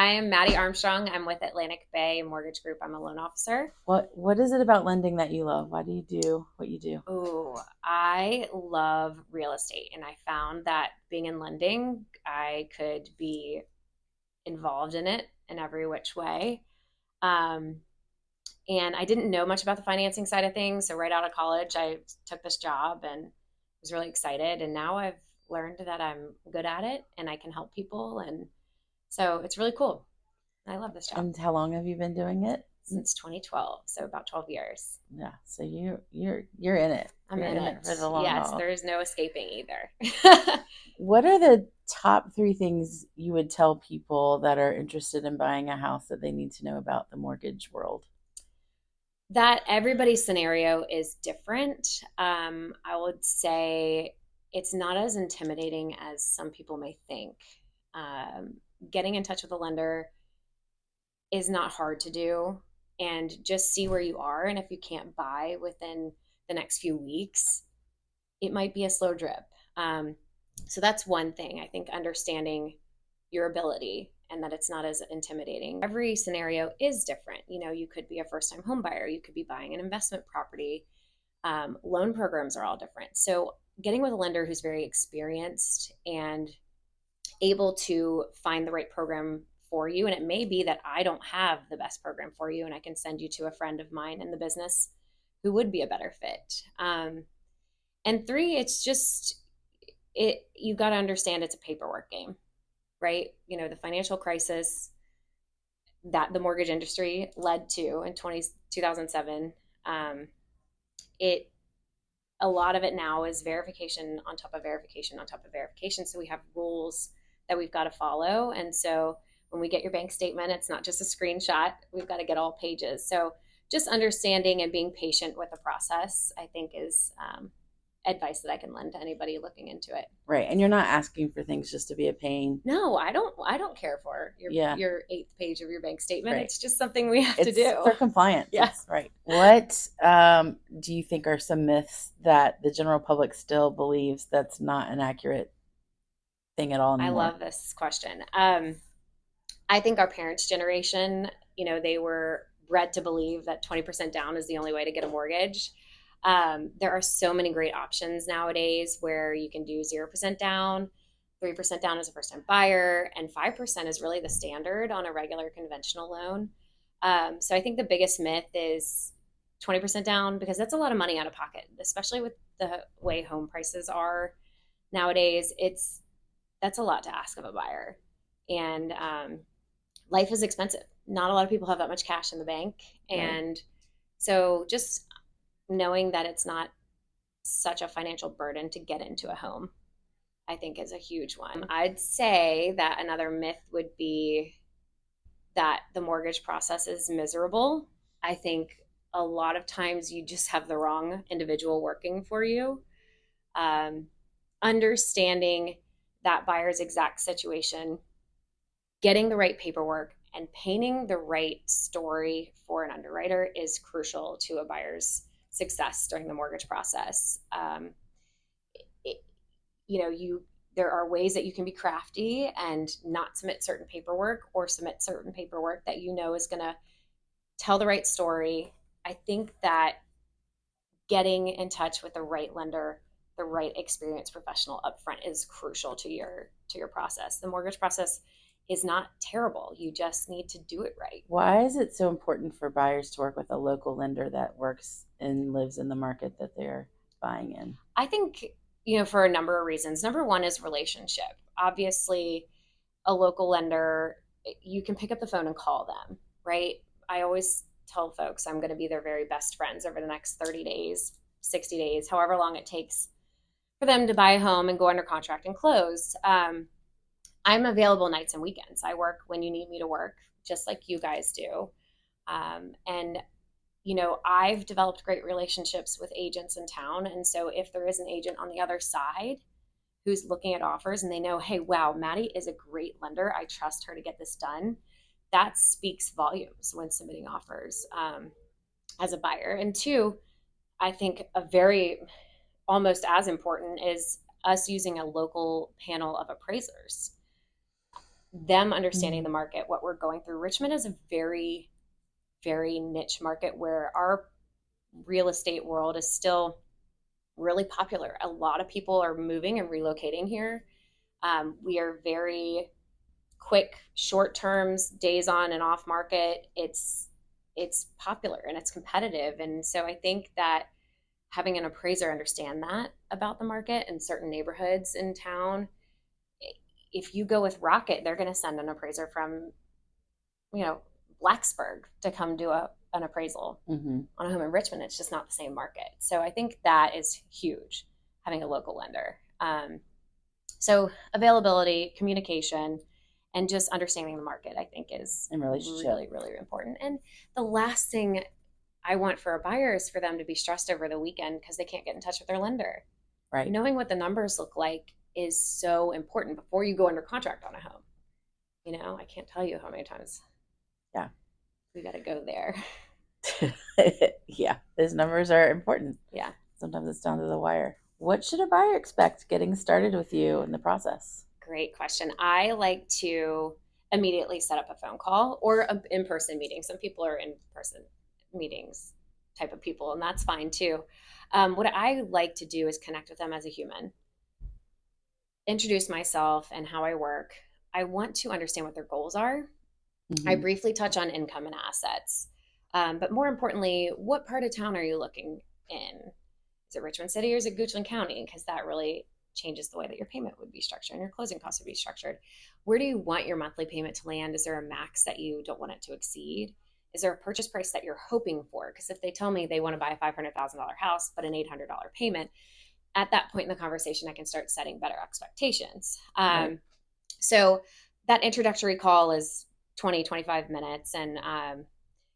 I'm Maddy Armstrong. I'm with Atlantic Bay Mortgage Group. I'm a loan officer. What is it about lending that you love? Why do you do what you do? Oh, I love real estate, and I found that being in lending, I could be involved in it in every which way. Um, and I didn't know much about the financing side of things. So right out of college, I took this job and was really excited. And now I've learned that I'm good at it and I can help people. And so it's really cool. I love this job And how long have you been doing it? since 2012. So about 12 years. Yeah, so you're in it. I'm You're in in it it. for the long Yes, haul. there is no escaping either. What are the top three things you would tell people that are interested in buying a house that they need to know about the mortgage world? That everybody's scenario is different. I would say it's not as intimidating as some people may think. Um, Getting in touch with a lender is not hard to do, and just see where you are. And if you can't buy within the next few weeks, it might be a slow drip. Um, so that's one thing. I think understanding your ability and that it's not as intimidating. Every scenario is different. You know, you could be a first time home buyer, you could be buying an investment property. Loan programs are all different. So getting with a lender who's very experienced and able to find the right program for you. And it may be that I don't have the best program for you, and I can send you to a friend of mine in the business who would be a better fit. And three, it's just you got to understand it's a paperwork game, right? You know, the financial crisis that the mortgage industry led to in 2007, it a lot of it now is verification on top of verification on top of verification. So we have rules that we've got to follow. And so when we get your bank statement, it's not just a screenshot. We've got to get all pages. So just understanding and being patient with the process, I think, is advice that I can lend to anybody looking into it. Right, and you're not asking for things just to be a pain. No, I don't. I don't care for your Yeah, your eighth page of your bank statement. right. It's just something we have to It's do. for compliance. Yeah, It's right. What do you think are some myths that the general public still believes that's not an accurate thing at all I anymore? love this question. I think our parents' generation, you know, they were bred to believe that 20% down is the only way to get a mortgage. There are so many great options nowadays where you can do 0% down, 3% down as a first time buyer, and 5% is really the standard on a regular conventional loan. So I think the biggest myth is 20% down, because that's a lot of money out of pocket, especially with the way home prices are nowadays. That's a lot to ask of a buyer. And life is expensive. Not a lot of people have that much cash in the bank. Right. And so just knowing that it's not such a financial burden to get into a home, I think, is a huge one. I'd say that another myth would be that the mortgage process is miserable. I think a lot of times you just have the wrong individual working for you. Um, Understanding that buyer's exact situation, getting the right paperwork, and painting the right story for an underwriter is crucial to a buyer's success during the mortgage process. It, you know, there are ways that you can be crafty and not submit certain paperwork, or submit certain paperwork that you know is going to tell the right story. I think that getting in touch with the right lender, the right experienced professional upfront, is crucial to your process. The mortgage process is not terrible. You just need to do it right. Why is it so important for buyers to work with a local lender that works and lives in the market that they're buying in? I think, you know, for a number of reasons. Number one is relationship. Obviously, a local lender, you can pick up the phone and call them, right? I always tell folks I'm going to be their very best friends over the next 30 days, 60 days, however long it takes for them to buy a home and go under contract and close. I'm available nights and weekends. I work when you need me to work, just like you guys do. And you know, I've developed great relationships with agents in town. And so if there is an agent on the other side who's looking at offers and they know, hey, wow, Maddy is a great lender, I trust her to get this done, that speaks volumes when submitting offers, as a buyer. And two, I think a very, almost as important, is us using a local panel of appraisers. them understanding Mm-hmm. the market, what we're going through. Richmond is a very, very niche market where our real estate world is still really popular. A lot of people are moving and relocating here. We are very quick, short terms, days on and off market. It's popular and it's competitive, and so I think that having an appraiser understand that about the market in certain neighborhoods in town, if you go with Rocket, they're going to send an appraiser from, you know, Blacksburg to come do an appraisal Mm-hmm. on a home in Richmond. It's just not the same market. So I think that is huge, having a local lender. So availability, communication, and just understanding the market, I think, is And relationship. really, really important. And the last thing I want for a buyer is for them to be stressed over the weekend because they can't get in touch with their lender. Right. Knowing what the numbers look like is so important before you go under contract on a home. I can't tell you how many times Yeah. we got to go there. Yeah, those numbers are important. Yeah. Sometimes it's down to the wire. What should a buyer expect getting started with you in the process? Great question. I like to immediately set up a phone call or an in person meeting. Some people are in person meetings type of people, and that's fine too. What I like to do is connect with them as a human, introduce myself and how I work. I want to understand what their goals are. I Mm-hmm. briefly touch on income and assets. But more importantly, what part of town are you looking in? Is it Richmond City or is it Goochland County? Because that really changes the way that your payment would be structured and your closing costs would be structured. Where do you want your monthly payment to land? Is there a max that you don't want it to exceed? Is there a purchase price that you're hoping for? Because if they tell me they want to buy a $500,000 house but an $800 payment, at that point in the conversation, I can start setting better expectations. Right. So that introductory call is 20, 25 minutes, and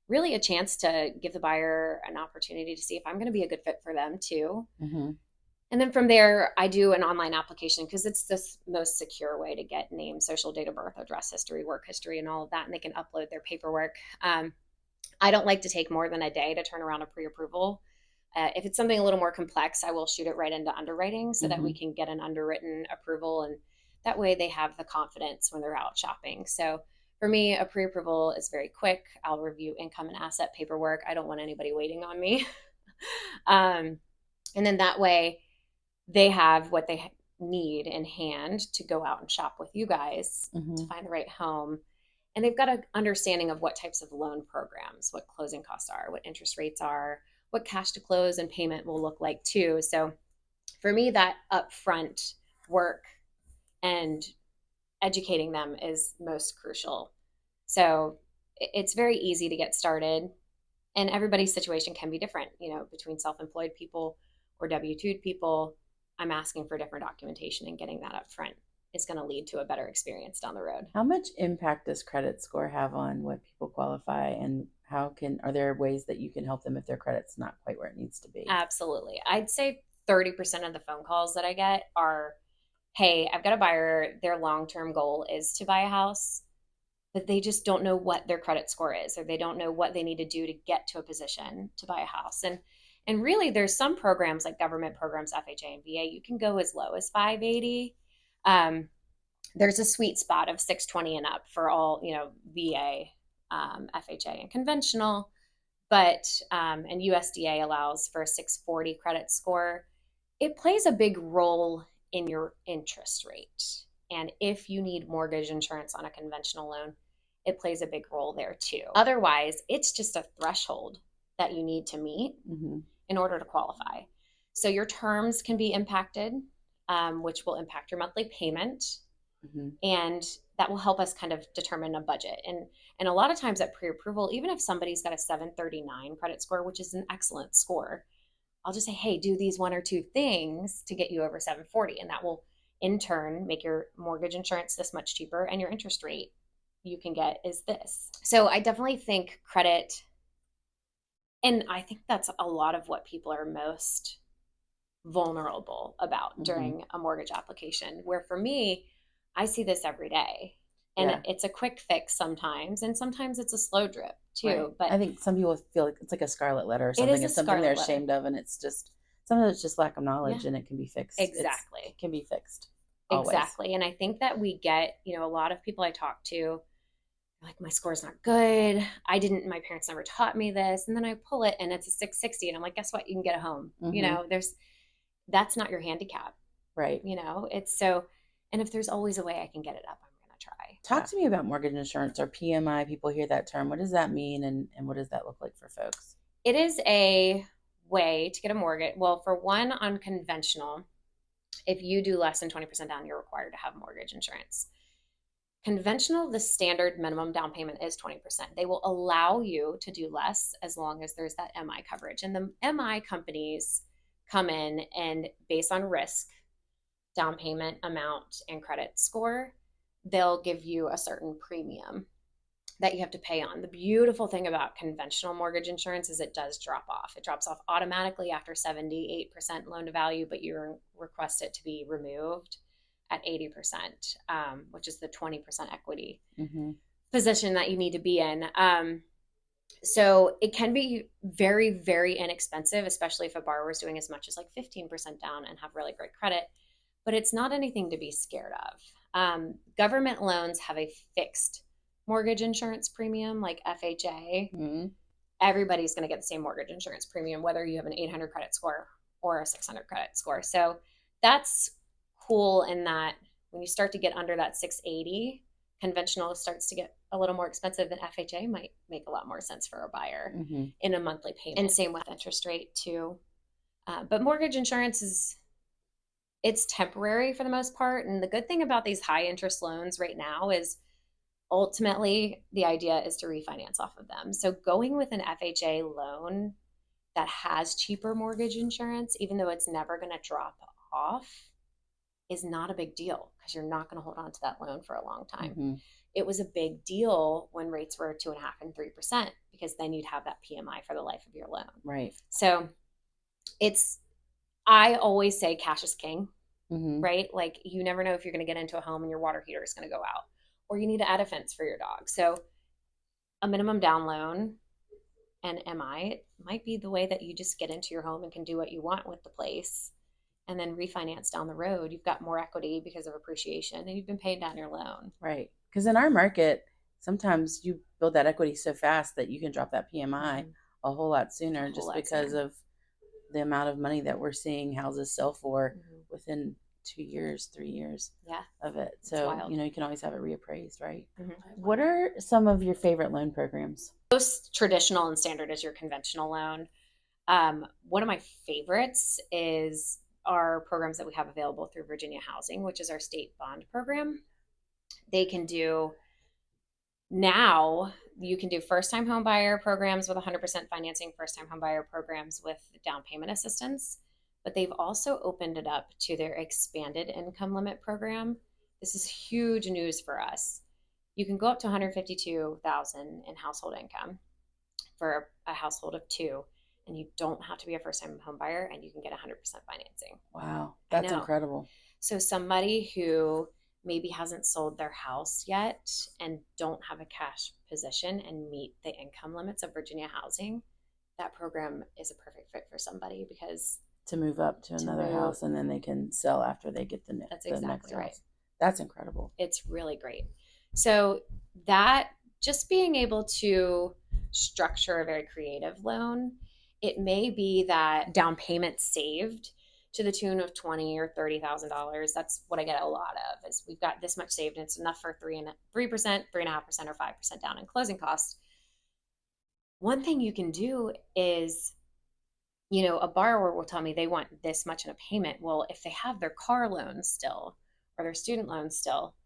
really a chance to give the buyer an opportunity to see if I'm going to be a good fit for them too. Mm-hmm. And then from there, I do an online application because it's the most secure way to get name, social, date of birth, address history, work history, and all of that. And they can upload their paperwork. I don't like to take more than a day to turn around a pre approval. If it's something a little more complex, I will shoot it right into underwriting so that Mm-hmm. we can get an underwritten approval. And that way they have the confidence when they're out shopping. So for me, a pre approval is very quick. I'll review income and asset paperwork. I don't want anybody waiting on me. um, and then that way they have what they need in hand to go out and shop with you guys to Mm-hmm. find the right home. And they've got an understanding of what types of loan programs, what closing costs are, what interest rates are, what cash to close and payment will look like too. So for me, that upfront work and educating them is most crucial. So it's very easy to get started, and everybody's situation can be different, between self-employed people or W-2 people. I'm asking for different documentation, and getting that up front is going to lead to a better experience down the road. How much impact does credit score have on what people qualify, and are there ways that you can help them if their credit's not quite where it needs to be? Absolutely. I'd say 30% of the phone calls that I get are, hey, I've got a buyer, their long-term goal is to buy a house, but they just don't know what their credit score is, or they don't know what they need to do to get to a position to buy a house. And really, there's some programs like government programs, FHA and VA, you can go as low as 580. Um, there's a sweet spot of 620 and up for all, VA, FHA, and conventional. But and USDA allows for a 640 credit score. It plays a big role in your interest rate. And if you need mortgage insurance on a conventional loan, it plays a big role there too. Otherwise, it's just a threshold that you need to meet Mm-hmm. in order to qualify. So your terms can be impacted, which will impact your monthly payment, Mm-hmm. and that will help us kind of determine a budget. And a lot of times at pre-approval, even if somebody's got a 739 credit score, which is an excellent score, I'll just say, hey, do these one or two things to get you over 740, and that will in turn make your mortgage insurance this much cheaper, and your interest rate you can get is this. So I definitely think credit, and I think that's a lot of what people are most vulnerable about Mm-hmm. during a mortgage application, where for me, I see this every day. And Yeah. it's a quick fix sometimes, and sometimes it's a slow drip Right. too. But I think some people feel like it's like a scarlet letter or it something. is a It's something they're scarlet letter. ashamed of, and it's just sometimes it's just lack of Yeah, knowledge, and it can be fixed. exactly. It can be fixed. always. Exactly. And I think that we get, a lot of people I talk to, like, my score's not good. My parents never taught me this. And then I pull it and it's a 660. And I'm like, guess what? You can get a home. Mm-hmm. That's not your handicap. Right. It's so, and if there's always a way I can get it up, I'm going to try. Talk to me about mortgage insurance or PMI. People hear that term. What does that mean, and what does that look like for folks? It is a way to get a mortgage. Well, for one, on conventional, if you do less than 20% down, you're required to have mortgage insurance. Conventional, the standard minimum down payment is 20%. They will allow you to do less as long as there's that MI coverage. And the MI companies come in and, based on risk, down payment amount, and credit score, they'll give you a certain premium that you have to pay on. The beautiful thing about conventional mortgage insurance is it does drop off. It drops off automatically after 78% loan to value, but you request it to be removed at 80%, which is the 20% equity Mm-hmm. position that you need to be in. So it can be very, very inexpensive, especially if a borrower is doing as much as like 15% down and have really great credit, but it's not anything to be scared of. Government loans have a fixed mortgage insurance premium, like FHA. Mm-hmm. Everybody's going to get the same mortgage insurance premium, whether you have an 800 credit score or a 600 credit score. So that's cool in that when you start to get under that 680, conventional starts to get a little more expensive, and FHA might make a lot more sense for a buyer Mm-hmm. in a monthly payment. And same with interest rate too. But mortgage insurance it's temporary for the most part. And the good thing about these high interest loans right now is ultimately the idea is to refinance off of them. So going with an FHA loan that has cheaper mortgage insurance, even though it's never going to drop off, is not a big deal because you're not going to hold on to that loan for a long time. Mm-hmm. It was a big deal when rates were 2.5% and 3%, because then you'd have that PMI for the life of your loan. Right. So I always say cash is king, Mm-hmm. right? Like, you never know if you're going to get into a home and your water heater is going to go out, or you need to add a fence for your dog. So a minimum down loan and MI might be the way that you just get into your home and can do what you want with the place, and then refinance down the road. You've got more equity because of appreciation, and you've been paying down your loan. Right. Because in our market, sometimes you build that equity so fast that you can drop that PMI a whole lot sooner, just because of the amount of money that we're seeing houses sell for within 2 years, 3 years of it. So, you can always have it reappraised, right? Mm-hmm. What are some of your favorite loan programs? Most traditional and standard is your conventional loan. One of my favorites is our programs that we have available through Virginia Housing, which is our state bond program. They can do now, you can do first-time home buyer programs with 100% financing, first-time home buyer programs with down payment assistance, but they've also opened it up to their expanded income limit program. This is huge news for us. You can go up to 152,000 in household income for a household of two, and you don't have to be a first-time home buyer, and you can get 100% financing. Wow, that's incredible. So somebody who maybe hasn't sold their house yet and don't have a cash position and meet the income limits of Virginia Housing, that program is a perfect fit for somebody, because to move up to another house, and then they can sell after they get the next right. That's incredible. It's really great. So that, just being able to structure a very creative loan, it may be that down payment saved to the tune of $20,000 or $30,000. That's what I get a lot of, is we've got this much saved and it's enough for 3%, 3.5%, or 5% down in closing costs. One thing you can do is, a borrower will tell me they want this much in a payment. Well, if they have their car loan still or their student loan still,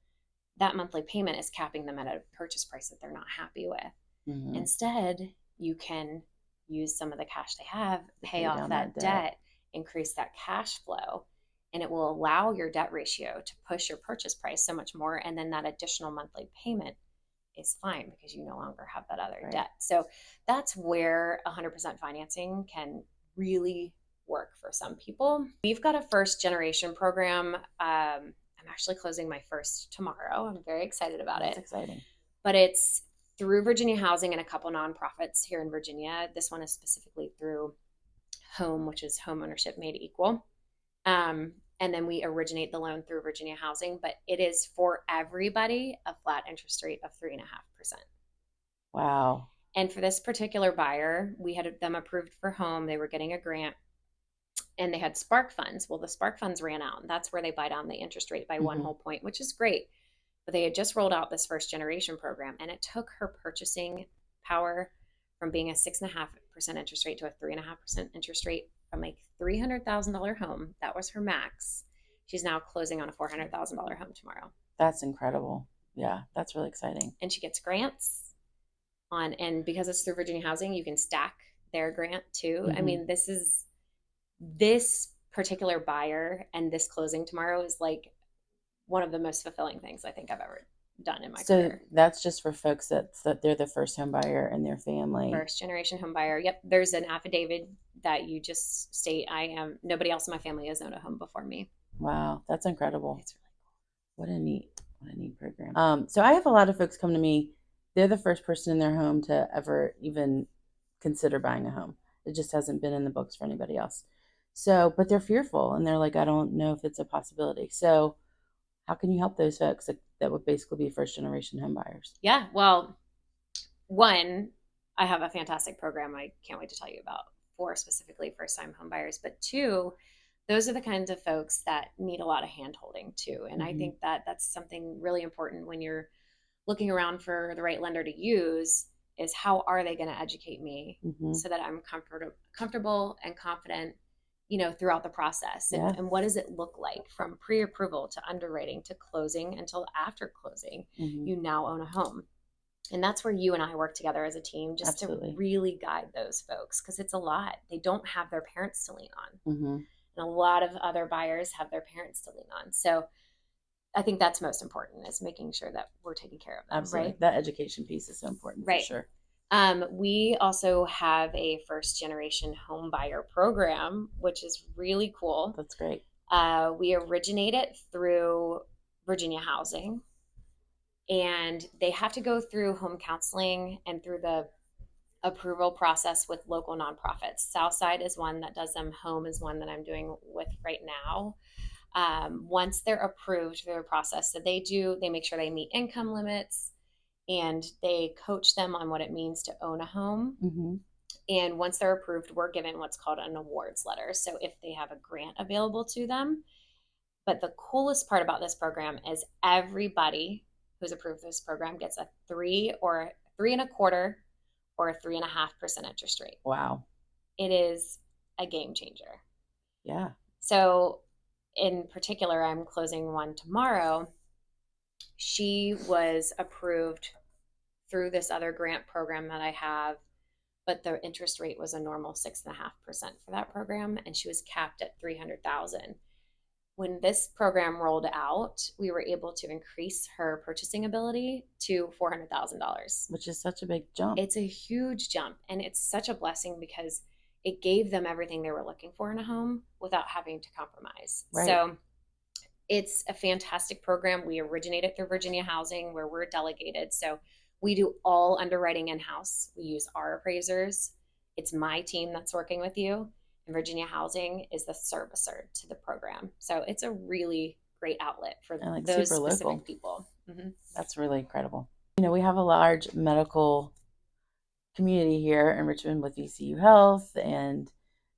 that monthly payment is capping them at a purchase price that they're not happy with. Mm-hmm. Instead, you can use some of the cash they have, pay off that debt, increase that cash flow, and it will allow your debt ratio to push your purchase price so much more. And then that additional monthly payment is fine because you no longer have that other debt. So that's where 100% financing can really work for some people. We've got a first generation program. I'm actually closing my first tomorrow. I'm very excited about it. That's exciting. But it's through Virginia Housing and a couple nonprofits here in Virginia. This one is specifically through Home, which is Homeownership Made Equal. and then we originate the loan through Virginia Housing, but it is for everybody a flat interest rate of 3.5%. Wow. And for this particular buyer, we had them approved for home. They were getting a grant and they had spark funds. Well, the spark funds ran out, and that's where they buy down the interest rate by one whole point, which is great. But they had just rolled out this first generation program, and it took her purchasing power from being a 6.5% interest rate to a 3.5% interest rate from a $300,000 home. That was her max. She's now closing on a $400,000 home tomorrow. That's incredible. Yeah, that's really exciting. And she gets grants and because it's through Virginia Housing, you can stack their grant too. I mean, this particular buyer and this closing tomorrow is like one of the most fulfilling things I think I've ever done in my career. So that's just for folks that they're the first home buyer in their family. First generation home buyer. Yep. There's an affidavit that you just state, nobody else in my family has owned a home before me. Wow, that's incredible. It's really cool. What a neat program. So I have a lot of folks come to me. They're the first person in their home to ever even consider buying a home. It just hasn't been in the books for anybody else. So, but they're fearful and they're like, I don't know if it's a possibility. So how can you help those folks that would basically be first generation home buyers? Yeah, well, one, I have a fantastic program I can't wait to tell you about for specifically first time home buyers. But two, those are the kinds of folks that need a lot of hand holding too. And I think that that's something really important when you're looking around for the right lender to use is how are they going to educate me so that I'm comfortable and confident, throughout the process. And what does it look like from pre-approval to underwriting to closing until after closing, you now own a home. And that's where you and I work together as a team just to really guide those folks because it's a lot. They don't have their parents to lean on. And a lot of other buyers have their parents to lean on. So I think that's most important is making sure that we're taking care of them. Absolutely. Right? That education piece is so important for sure. We also have a first generation home buyer program, which is really cool. That's great. We originate it through Virginia Housing, and they have to go through home counseling and through the approval process with local nonprofits. Southside is one that does them. Home is one that I'm doing with right now. Once they're approved through the process that they make sure they meet income limits and they coach them on what it means to own a home. And once they're approved, we're given what's called an awards letter. So if they have a grant available to them, but the coolest part about this program is everybody who's approved this program gets a 3 or 3.25 or a 3.5% interest rate. Wow. It is a game changer. Yeah. So in particular, I'm closing one tomorrow. She was approved through this other grant program that I have, but the interest rate was a normal 6.5% for that program, and she was capped at $300,000. When this program rolled out, we were able to increase her purchasing ability to $400,000, which is such a big jump. It's a huge jump, and it's such a blessing because it gave them everything they were looking for in a home without having to compromise. Right. So it's a fantastic program. We originate it through Virginia Housing where we're delegated. So we do all underwriting in-house. We use our appraisers. It's my team that's working with you. And Virginia Housing is the servicer to the program. So it's a really great outlet for those specific local people. That's really incredible. We have a large medical community here in Richmond with VCU Health and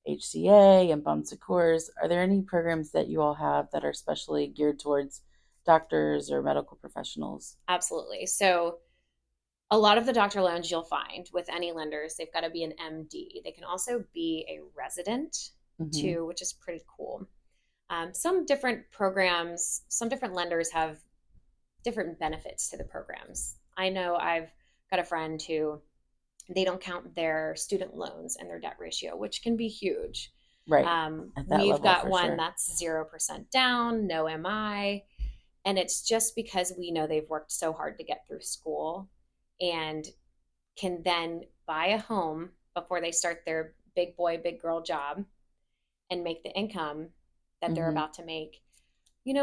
HCA and Bon Secours. Are there any programs that you all have that are specially geared towards doctors or medical professionals? Absolutely. So a lot of the doctor loans you'll find with any lenders, they've got to be an MD. They can also be a resident too, which is pretty cool. Some different programs, some different lenders have different benefits to the programs. I know I've got a friend who they don't count their student loans and their debt ratio, which can be huge. Right. We've got one that's 0% down, no MI. And it's just because we know they've worked so hard to get through school and can then buy a home before they start their big boy, big girl job and make the income that they're about to make,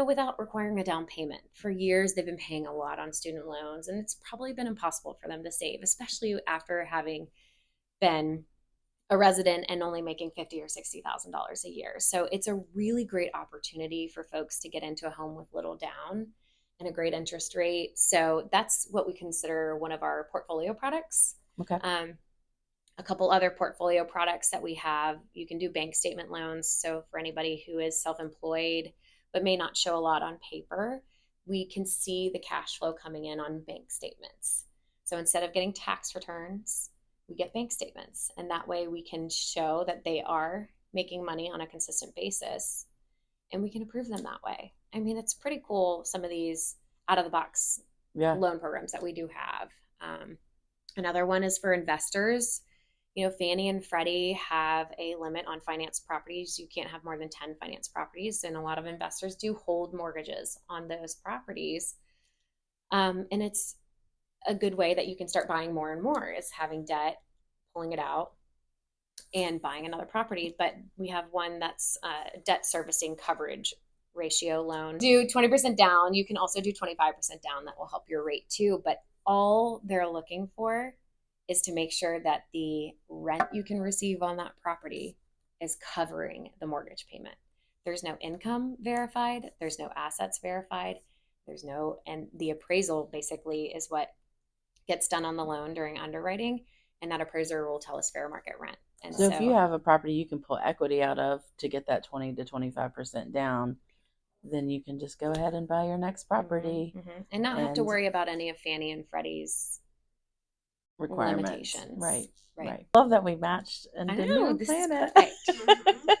without requiring a down payment. For years, they've been paying a lot on student loans, and it's probably been impossible for them to save, especially after having been a resident and only making $50,000 or $60,000 a year. So it's a really great opportunity for folks to get into a home with little down and a great interest rate. So that's what we consider one of our portfolio products. Okay. A couple other portfolio products that we have, you can do bank statement loans. So for anybody who is self-employed but may not show a lot on paper, we can see the cash flow coming in on bank statements. So instead of getting tax returns, we get bank statements. And that way we can show that they are making money on a consistent basis, and we can approve them that way. I mean, it's pretty cool, some of these out of the box loan programs that we do have. Another one is for investors. Fannie and Freddie have a limit on finance properties. You can't have more than 10 finance properties, and a lot of investors do hold mortgages on those properties. And it's a good way that you can start buying more and more, is having debt, pulling it out, and buying another property. But we have one that's debt servicing coverage ratio loan. Do 20% down. You can also do 25% down. That will help your rate too. But all they're looking for is to make sure that the rent you can receive on that property is covering the mortgage payment. There's no income verified. There's no assets verified. And the appraisal basically is what gets done on the loan during underwriting, and that appraiser will tell us fair market rent. And so if you have a property you can pull equity out of to get that 20 to 25% down, then you can just go ahead and buy your next property and not have to worry about any of Fannie and Freddie's requirements. Limitations. Right. Love that we matched and didn't even plan it. Is perfect.